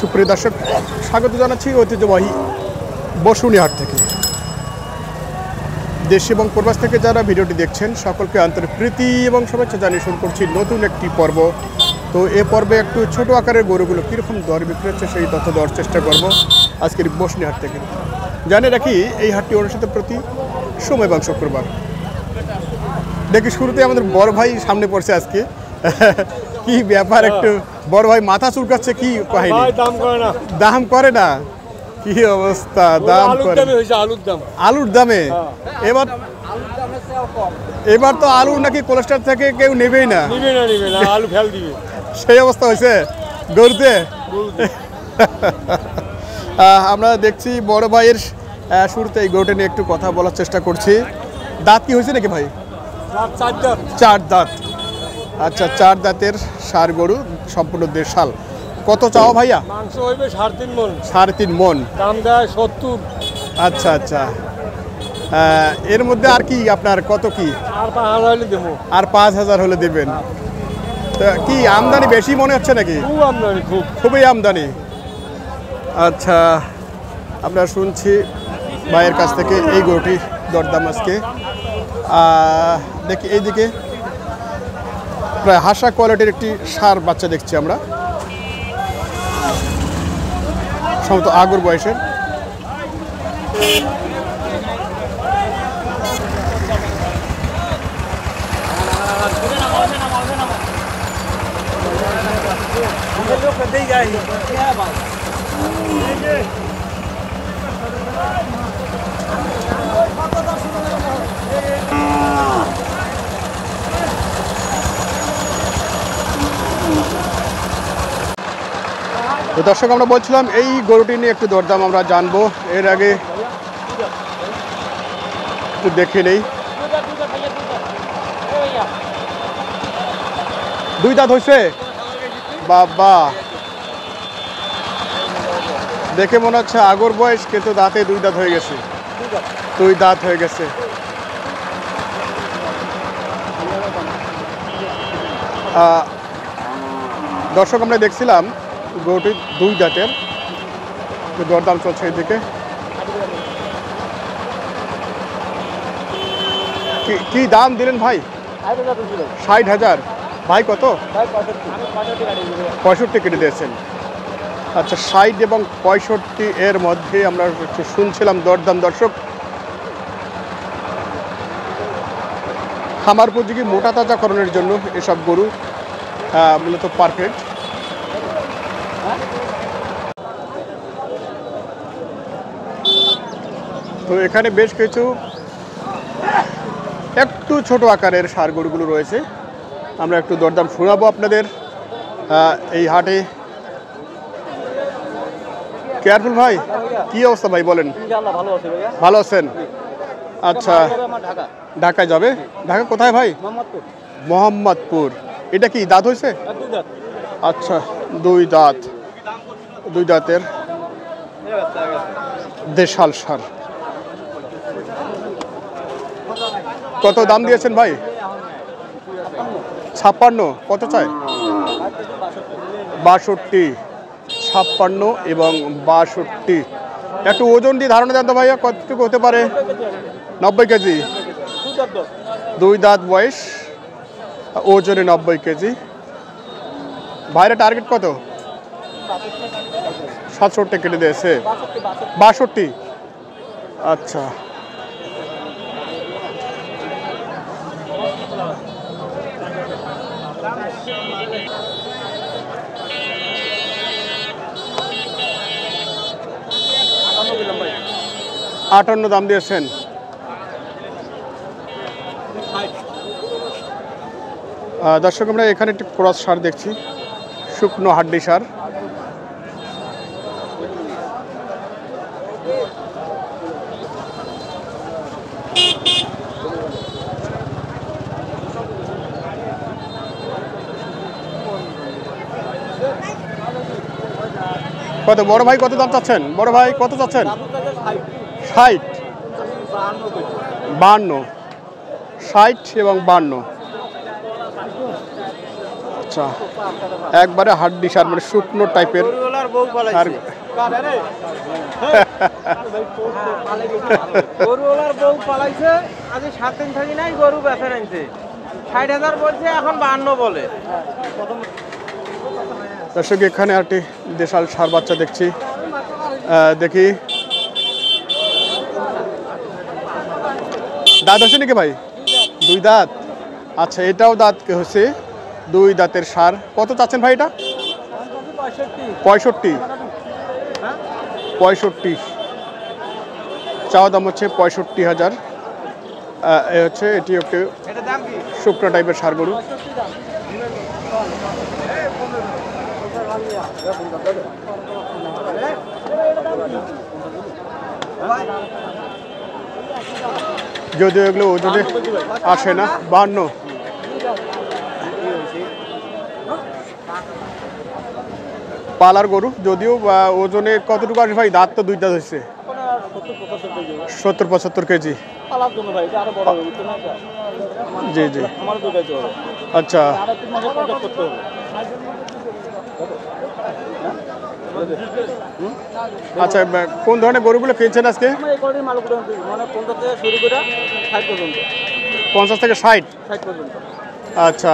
সুপ্রিয় দর্শক, স্বাগত জানাচ্ছি ঐতিহ্যবাহী বসুনি হাট থেকে। দেশ এবং প্রবাস থেকে যারা ভিডিওটি দেখছেন সকলকে আন্তরিক প্রীতি এবং শুভেচ্ছা জানিয়ে শুরু করছি নতুন একটি পর্ব। তো এ পর্বে একটু ছোট আকারের গরুগুলো কীরকম দর বিক্রি হচ্ছে সেই তথ্য দেওয়ার চেষ্টা করব আজকের বসুনি হাট থেকে। জানে রাখি এই হাটটি অনুষ্ঠিত প্রতি সোম এবং শুক্রবার। দেখি শুরুতে আমাদের বড় ভাই সামনে পড়ছে আজকে। কি ব্যাপার, একটু বড় ভাই মাথা চুলকাচ্ছে, কি কাহিনী? দাম করে না, কি অবস্থা? দাম করে আলুর দামে। এবার তো আলু নাকি কোলেস্ট্রল থেকে কেউ নেবেই না, আলু ফেল দিবে, সেই অবস্থা হয়েছে গরুতে। আমরা দেখছি বড় ভাইয়ের শুরুতে এই গরুটা নিয়ে একটু কথা বলার চেষ্টা করছি। দাঁত কি হয়েছে নাকি ভাই? চার দাঁত। আচ্ছা, চার দাঁতের ষাঁড় গরু, সম্পূর্ণ দেশাল। কত চাও ভাইয়া? মাংস হইবে 3.5 মণ। 3.5 মণ, দাম দেয় 70। আচ্ছা আচ্ছা, এর মধ্যে আর কি আপনার কত কি? আর 5,000 হলে দেবো। আর 5,000 হলে দেবেন। তা কি আমদানি বেশি মনে হচ্ছে নাকি? খুব আমদানি, খুবই আমদানি। আচ্ছা, আমরা শুনছি ভাইয়ের কাছ থেকে এই গরুটি দরদাম আজকে। দেখি এইদিকে প্রায় হাসা কোয়ালিটির একটি ষাঁড় বাচ্চা দেখছি আমরা, সম্ভবত আগর বয়সের। তো দর্শক, আমরা বলছিলাম এই গরুটি নিয়ে একটু দরদাম আমরা জানবো। এর আগে একটু দেখে নেই। 2 দাঁত হয়েছে বাবা, দেখে মনে হচ্ছে আগর বয়স, কিন্তু দাঁতে 2 দাঁত হয়ে গেছে। 2 দাঁত হয়ে গেছে। দর্শক, আমরা দেখছিলাম গরুটি 2 দাঁতের, দরদাম চলছে এদিকে। কি দাম দিলেন ভাই? 60,000। ভাই কত? 65 কেটে দিয়েছেন। আচ্ছা, 60 এবং 65 এর মধ্যে আমরা শুনছিলাম দরদাম। দর্শক, খামার উপযোগী মোটা তাজাকরণের জন্য এসব গরু মূলত পারফেক্ট। তো এখানে বেশ কিছু একটু ছোট আকারের ষাঁড় গরুগুলো রয়েছে, আমরা একটু দরদাম শোনাবো আপনাদের এই হাটে। কেয়ারফুল ভাই, কি অবস্থা ভাই বলেন? ভালো আছেন? আচ্ছা, ঢাকায় যাবে? ঢাকা কোথায় ভাই? মোহাম্মদপুর। এটা কি দাঁত হয়েছে? আচ্ছা, 2 দাঁত, 2 দাঁতের দেশাল ষাঁড়। কত দাম দিয়েছেন ভাই? 56। কত চাই? 62, 56 এবং 62। একটু ওজন দিয়ে ধারণা দেন তো ভাইয়া, কতটুকু হতে পারে? 90 কেজি। 2 দাঁত বয়স, ওজনে 90 কেজি। ভাইরা টার্গেট কত? 67 কেটে দিয়েছে। 62। আচ্ছা, $58 দাম দিয়েছেন। দর্শক, আমরা এখানে একটি ক্রস ষাঁড় দেখছি, শুকনো হাড্ডি ষাঁড়। কত বড় ভাই, কত দাম চাচ্ছেন? বড় ভাই কত চাচ্ছেন? 60, 52, 60 এবং 52। আচ্ছা, একবারে হাড্ডি সার, মানে শুকনো টাইপের ওলার বউ আর পালাইছে গরু ওলার বউ পালাইছে আজ 7 দিন থাকি নাই গরু বেচা আনছে 60,000 বলছে এখন 52 বলে দর্শক এখানে একটি দেশাল ষাঁড় বাচ্চা দেখছি দেখি দাঁত হচ্ছে নাকি ভাই 2 দাঁত আচ্ছা এটাও দাঁত হচ্ছে 2 দাঁতের ষাঁড় কত চাচ্ছেন ভাই এটা 65 চাওয়া দাম হচ্ছে 65,000 এ হচ্ছে এটি একটি শুকনো টাইপের ষাঁড় গরু যদিও এগুলো ওজনে আসে না 52 পালার গরু যদিও ওজনে কতটুকু আসে ভাই দাঁত তো 2 দাঁত হয়েছে 70-75 কেজি জি জি আচ্ছা আচ্ছা কোন ধরনের গরুগুলো কিনছেন আজকে 50 থেকে 60 আচ্ছা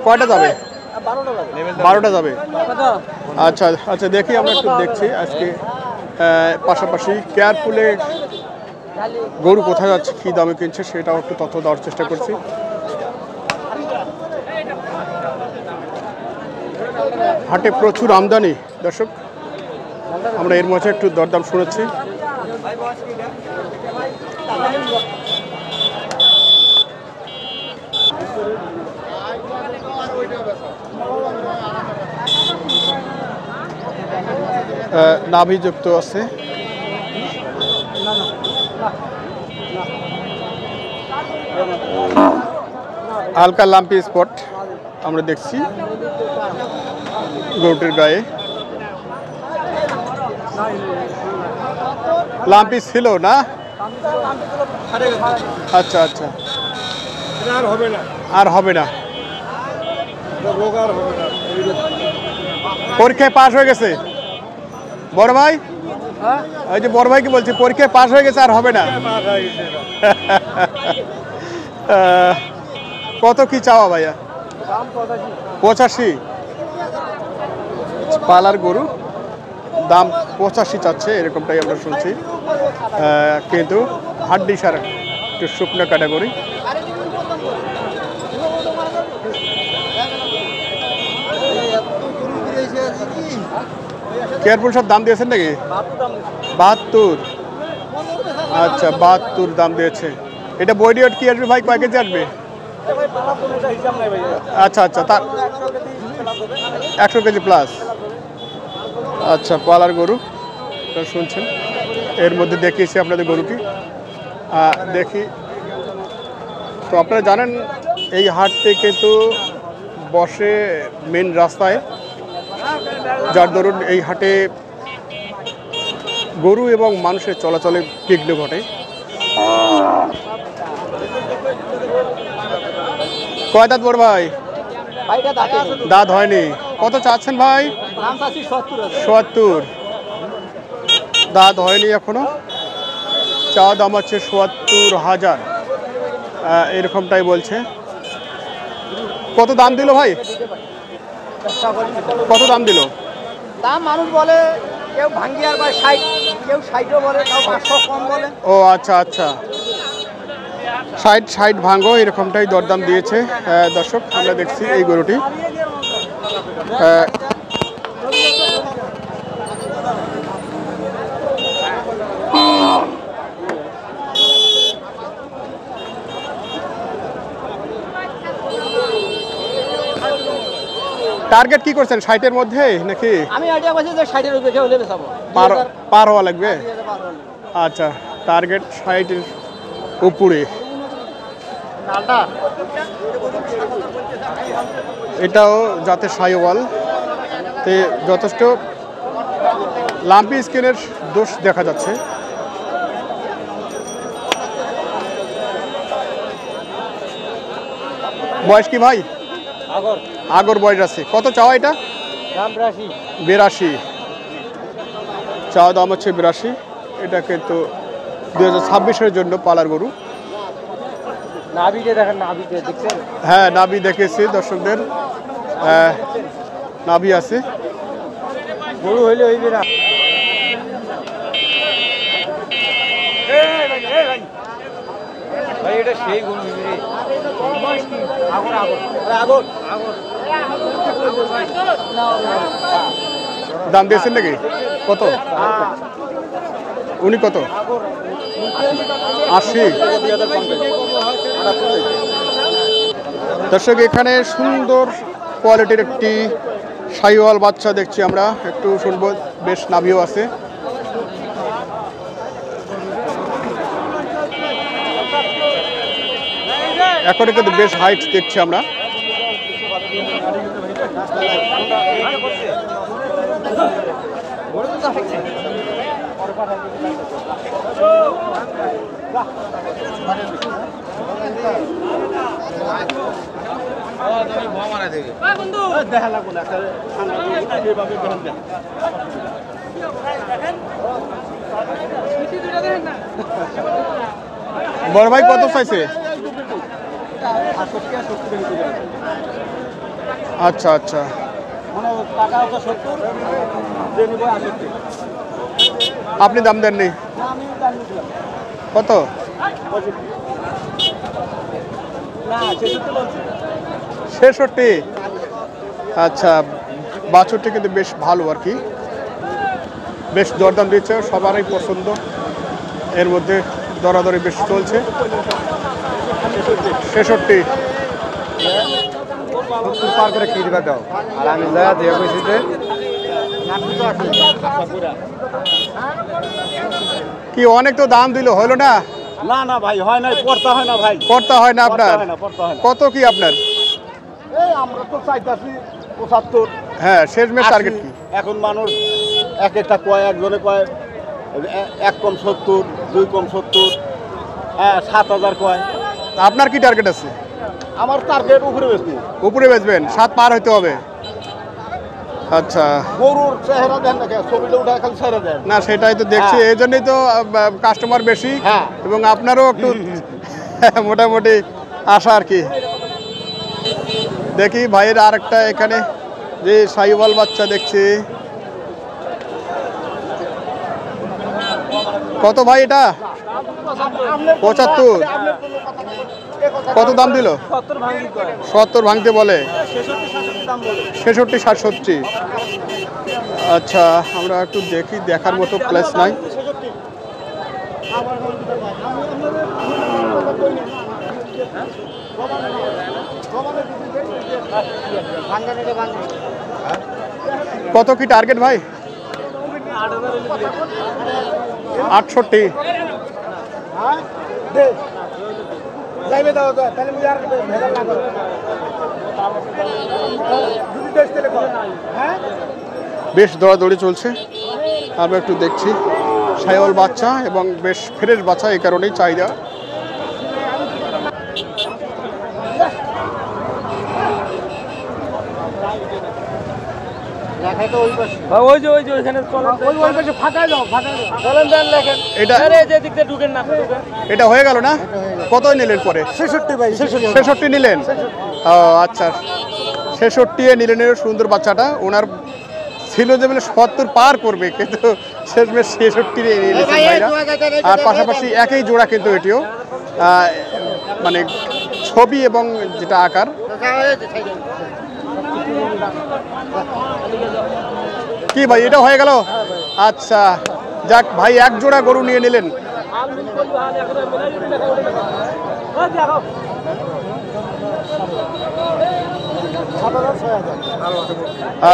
কয়টা যাবে 12টা যাবে আচ্ছা আচ্ছা দেখি আমরা একটু দেখছি আজকে পাশাপাশি কেয়ারফুলে গরু কোথায় যাচ্ছে কী দামে কিনছে সেটাও একটু তথ্য দেওয়ার চেষ্টা করছি হাটে প্রচুর আমদানি দর্শক আমরা এর মাঝে একটু দরদাম শুনেছি নাভিযুক্ত আছে হালকা লাম্পি স্পট আমরা দেখছি গরুটির গায়ে লাম্পি ছিল না আচ্ছা আচ্ছা আর হবে না পরীক্ষায় পাশ হয়ে গেছে বড় ভাই ওই যে বড় ভাই কি বলছি পরীক্ষায় পাশ হয়ে গেছে আর হবে না কত কি চাওয়া ভাইয়া 85 পালার গরু দাম 85 চাচ্ছে এরকমটাই আমরা শুনছি কিন্তু হাড্ডি সার একটু শুকনো ক্যাটাগরি কেয়ারফুল সব দাম দিয়েছেন নাকি 72 আচ্ছা 72 দাম দিয়েছে এটা বডি ওয়েট কি আসবে ভাই কয় কেজি আসবে আচ্ছা আচ্ছা তা 100 কেজি প্লাস আচ্ছা পালার গরু শুনছেন এর মধ্যে দেখিয়েছি আপনাদের গরুটি দেখি তো আপনারা জানেন এই হাটটি কিন্তু বসে মেন রাস্তায় যার দরুন এই হাটে গরু এবং মানুষের চলাচলে বিঘ্ন ঘটে কয় দাঁত বড় ভাই দাঁত হয়নি কত চাচ্ছেন ভাই 70 দাঁত হয়নি এখনো চাওয়া দাম হচ্ছে ৭০,০০০ এরকমটাই বলছে কত দাম দিল ভাই কত দাম দিল দাম মানুষ বলে কেউ ভাঙ্গিয়ার বা 60 কেউ 60ও বলে কেউ 500 কম বলে ও আচ্ছা আচ্ছা 60 ভাঙ্গো এরকমটাই দরদাম দিয়েছে দর্শক আমরা দেখছি এই গরুটি টার্গেট কি করছেন 60-এর মধ্যে নাকি আমি আইডিয়া করছি যে 60-এর উপরে হলে বেচাবো পার হওয়া লাগবে আচ্ছা টার্গেট 60-এর উপরে এটাও যাতে সাইওয়াল তে যথেষ্ট লাম্পি স্কিনের দোষ দেখা যাচ্ছে বয়স কি ভাই আগর বয়স আছে কত চাওয়া এটা দাম 82 চাওয়া দাম হচ্ছে 82। এটা কিন্তু 2026-এর জন্য পালার গরু। নাভিতে দেখেন, নাভিতে দেখছেন? হ্যাঁ, নাভি দেখেছি দর্শকদের, নাভি আছে। গরু হইলে হইবে না। ভাই এটা সেই গরু রে। আগর আগর আগর আগর দাম দিয়েছেন নাকি? কত উনি কত? 80। দর্শক এখানে সুন্দর কোয়ালিটির একটি শাহিওয়াল বাচ্চা দেখছি আমরা, একটু শুনবো। বেশ নাভিও আছে। এখন কিন্তু বেশ হাইট দেখছি আমরা। বড় ভাই কত চাইছে? আচ্ছা আচ্ছা, আপনি দাম দেননি? কত? 66। আচ্ছা, বাছুরটি কিন্তু বেশ ভালো আর কি, বেশ দরদাম দিচ্ছে, সবারই পছন্দ। এর মধ্যে দরাদরি বেশ চলছে। 66 পার করে কি দিবা দাও, আর আমি যা দিয়ে কইছি যে কি অনেক তো দাম দিল, হলো না? না না ভাই, হয় না, পড়তে হয় না ভাই, করতে হয় না আপনার? পড়তে হয় না। কত কি আপনার? এই আমরা তো চাইতাছি 75। হ্যাঁ, শেষমেশ টার্গেট কি? এখন মানুষ এক একটা কয়, একজনে কয় এক কম 70, 2 কম 70, হ্যাঁ 7000 কয়। আপনার কি টার্গেট আছে? আমার টার্গেট উপরে বেশি। উপরে বেচবেন? 7 পার হইতে হবে। আচ্ছা, গরুর চেহারা দেন না, ছবিটা উঠায় খালি ছেড়ে দেন না সেটাই তো দেখছি, এই জন্যই তো কাস্টমার বেশি। হ্যাঁ। এবং আপনারও একটু মোটামুটি আশা আর কি। দেখি ভাইয়ের আরেকটা এখানে যে শাহিওয়াল বাচ্চা দেখছি। কত ভাই এটা? 75। কত দাম দিল? 70 ভাঙতে বলে, 66 67। আচ্ছা, আমরা একটু দেখি, দেখার মতো প্লেস নাই। কত কি টার্গেট ভাই? 68। বেশ দৌড়াদৌড়ি চলছে। আমরা একটু দেখছি শাহিওয়াল বাচ্চা এবং বেশ ফ্রেশ বাচ্চা, এই কারণেই চাহিদা। এটা হয়ে গেল না? কতই নিলেন পরে? 66 ভাই, 66 নিলেন? ও আচ্ছা, 66 নিলেন। সুন্দর বাচ্চাটা ওনার ছিল যে বলে 70 পার করবে, কিন্তু শেষমেশ 66 নিয়ে নিয়েছেন ভাইরা। আর পাশাপাশি একই জোড়া কিন্তু এটিও, মানে ছবি এবং যেটা আকার। কি ভাই, এটা হয়ে গেল? আচ্ছা, যাক ভাই, এক জোড়া গরু নিয়ে নিলেন।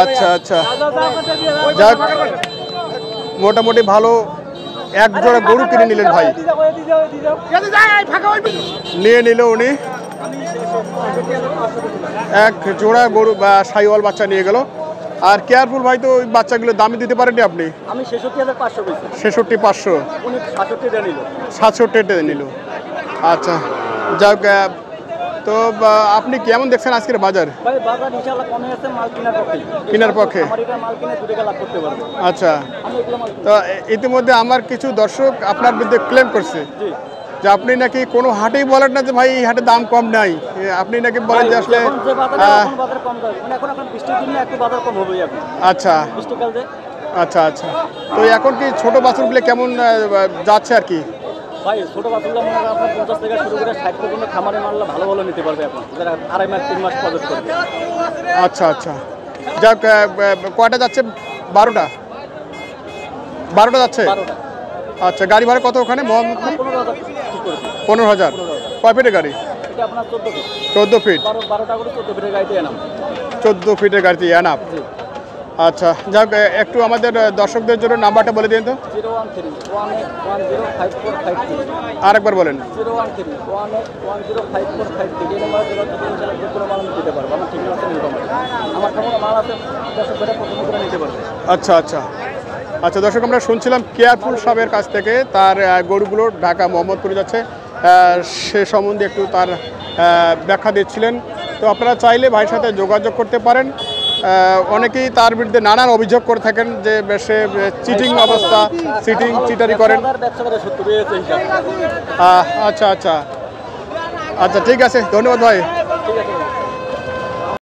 আচ্ছা আচ্ছা, যাক মোটামুটি ভালো এক জোড়া গরু কিনে নিলেন ভাই। নিয়ে নিল উনি এক জোড়া গরু বা শাহিওয়াল বাচ্চা নিয়ে গেল। আর কেয়ারফুল ভাই তো ওই বাচ্চাগুলোর দামই দিতে পারেননি আপনি? আমি 66500 বলছি। 66,500। উনি 67 নিল। 67 নিল। আচ্ছা, যাক তো আপনি কেমন দেখছেন আজকের বাজার? ভাই বাজার ইনশাআল্লাহ কমে আছে, মাল কেনার পক্ষে। আমার এটা মাল কিনে 2 টাকা লাভ করতে পারবো। আচ্ছা, আমি এগুলো মাল তো ইতিমধ্যে আমার কিছু দর্শক আপনার বিরুদ্ধে ক্লেম করছে জি যে আপনি নাকি কোনো হাটেই বলেন না যে ভাই এই হাটে দাম কম নাই, আপনি নাকি বলেন যে আসলে এখন যে বাজারে এখন বাজার কম যাবে, মানে এখন বৃষ্টির দিনে একটু বাজার কম হবে এখন। আচ্ছা বৃষ্টিকাল যে আচ্ছা আচ্ছা। তো এখন কি ছোট বাছুরগুলো কেমন যাচ্ছে আর কি? ভাই ছোট বাছুরগুলো মনে করেন আপনার 50 থেকে শুরু করে 60 পর্যন্ত খামারে মারলে ভালো ভালো নিতে পারবে এখন, যারা 2.5 মাস 3 মাস প্রজেক্ট করবে। আচ্ছা আচ্ছা, যাক কয়টা যাচ্ছে? 12টা যাচ্ছে। 12টা। আচ্ছা, গাড়ি ভাড়া কত ওখানে? 15,000 ঠিক করেছি। 15,000। কয় ফিটের গাড়ি? এটা আপনার 14 ফিট। 14 ফিট। 12টা করে 14 ফিটের গাড়িতে এনাম। 14 ফিটের গাড়িতে এনাফ। জি। আচ্ছা, যাক একটু আমাদের দর্শকদের জন্য নাম্বারটা বলে দিন তো। 013-18105453। আরেকবার বলেন। 013-18105453। এই নাম্বারে যোগাযোগ করে ইনশাআল্লাহ যে কোনো মাল আমি দিতে পারবো। আমার ঠিকানা আছে নির্ভর। আমার কাছে মাল আছে, দর্শক ভাইরা পছন্দ করে নিতে পারবে। আচ্ছা আচ্ছা আচ্ছা, দর্শক আমরা শুনছিলাম কেয়ারফুল সাহেবের কাছ থেকে তার গরুগুলো ঢাকা মোহাম্মদপুরে যাচ্ছে, সে সম্বন্ধে একটু তার ব্যাখ্যা দিচ্ছিলেন। তো আপনারা চাইলে ভাইয়ের সাথে যোগাযোগ করতে পারেন। অনেকেই তার বিরুদ্ধে নানান অভিযোগ করে থাকেন যে সে চিটিং অবস্থা, চিটারি করেন। ব্যবসাদারের সত্য রয়েছে ইনশাআল্লাহ। আচ্ছা আচ্ছা আচ্ছা, ঠিক আছে, ধন্যবাদ ভাই। ঠিক আছে।